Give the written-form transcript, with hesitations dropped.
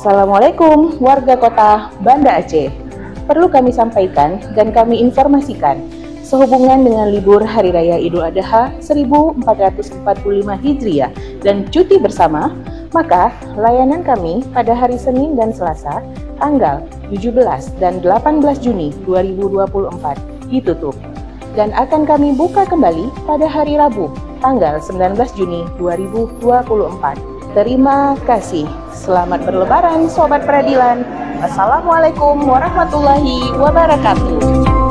Assalamualaikum warga kota Banda Aceh. Perlu kami sampaikan dan kami informasikan, sehubungan dengan libur Hari Raya Idul Adha 1445 Hijriah dan cuti bersama, maka layanan kami pada hari Senin dan Selasa tanggal 17 dan 18 Juni 2024 ditutup dan akan kami buka kembali pada hari Rabu tanggal 19 Juni 2024. Terima kasih. Selamat berlebaran Sobat Peradilan. Wassalamualaikum warahmatullahi wabarakatuh.